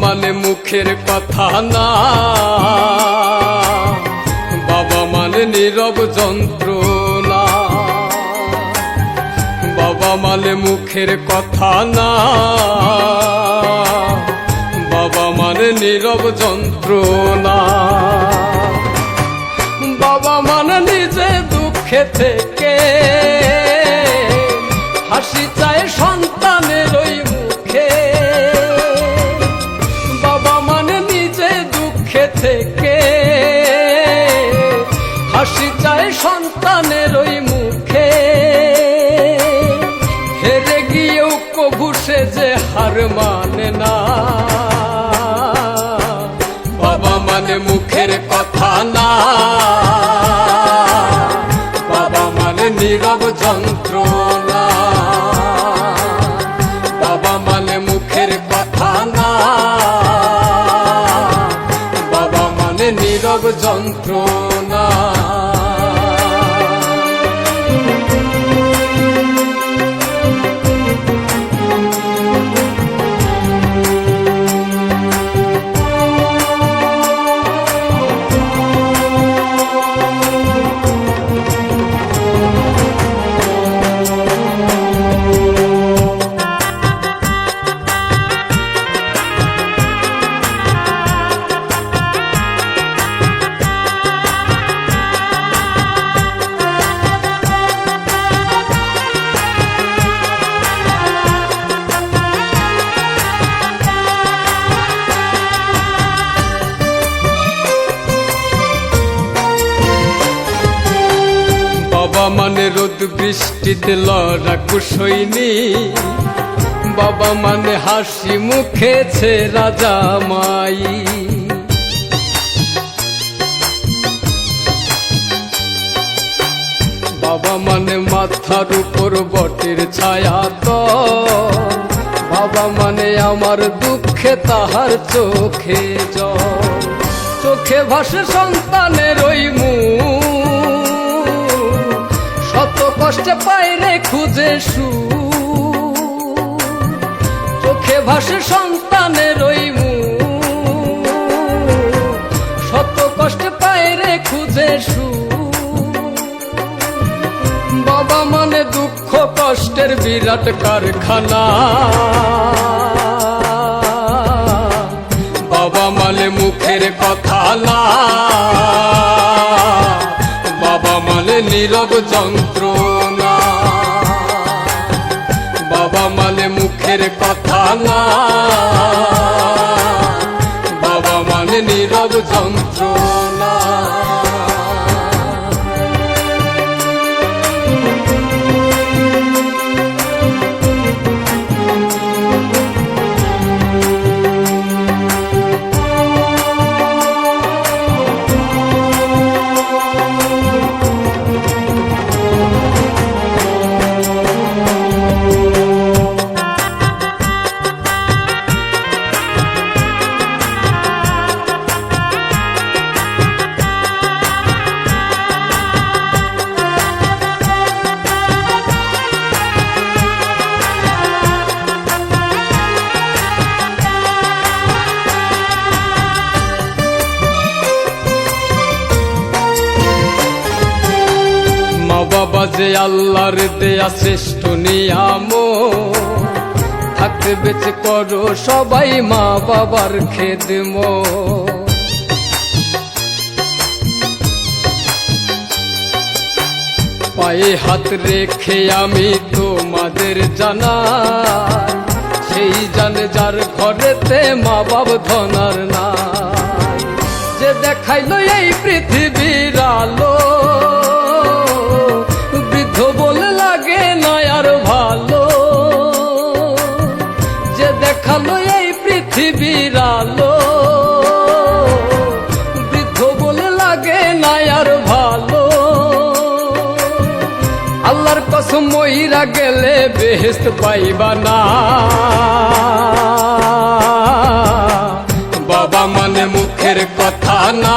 মানে মুখের কথা না, বাবা মানে নীরব যন্ত্রণা। বাবা মানে মুখের কথা না, বাবা মানে নীরব যন্ত্রণা। বাবা মানে নিজে দুঃখে থেকে হাসি চায় সন্তানের ওই মুখে। বাবা মানে নিজে দুঃখে থেকে হাসি চায় সন্তানের ওই মুখে। হেরে গিয়েও কবু সে যে হার মানে না। বাবা মানে মুখের কথা না, বাবা মানে নীরব যন্ত্রণা। বাবা মানে মুখের কথা না, বাবা মানে নীরব যন্ত্রণা। বাবা মানে রোদ বৃষ্টিতে লড়াকু সৈনিক। বাবা মানে হাসি মুখে ছেঁড়া জামাই। বাবা মানে মাথার উপর বটের ছায়া তো। বাবা মানে আমার দুঃখে তাহার চোখে জল। চোখে ভাসে সন্তানের ওই মুখ, শত কষ্টে পাইরে খুঁজে সুখ। চোখে ভাসে সন্তানের ওই মুখ, শত কষ্টে পাইরে খুঁজে সুখ। বাবা মানে দুঃখ কষ্টের বিরাট কারখানা। বাবা মানে মুখের কথা না, বাবা মানে নীরব যন্ত্রণা। বাবা মানে মুখের কথা না, বাবা মানে নীরব যন্ত্রণা। বাবা যে আল্লাহর দেয়া শ্রেষ্ঠ নিয়ামত। থাকতে বেঁচে করো সবাই মা বাবার খেদমত। পায়ে হাত রেখে আমি তোমাদের জানাই, সেই জানে যার ঘরেতে মা বাপ ধনার নাই। যে দেখাইলো এই পৃথিবীর আলো, বৃদ্ধ বলে লাগে না আর ভালো। যে দেখালো এই পৃথিবীর আলো, বৃদ্ধ বলে লাগে না আর ভালো। আল্লাহর কসম মইরা গেলে বেহেশত পাইবা না। বাবা মানে মুখের কথা না,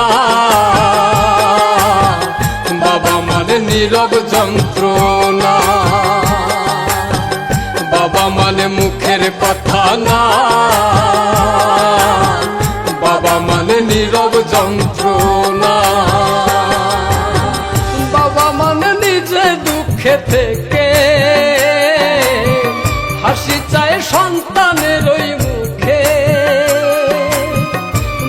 বাবা মানে নীরব যন্ত্রণা। বাবা মানে মুখের কথা না, সন্তানের ওই মুখে,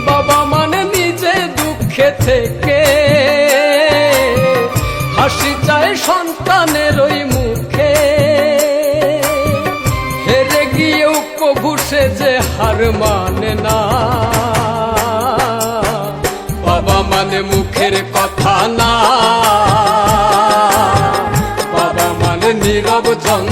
বাবা মানে নিজে দুঃখে থেকে হাসি চায় সন্তানের ওই মুখে। হেরে গিয়েও কভু সে যে হার মানে না, বাবা মানে মুখের কথা না, বাবা মানে নীরব যন্ত্রণা।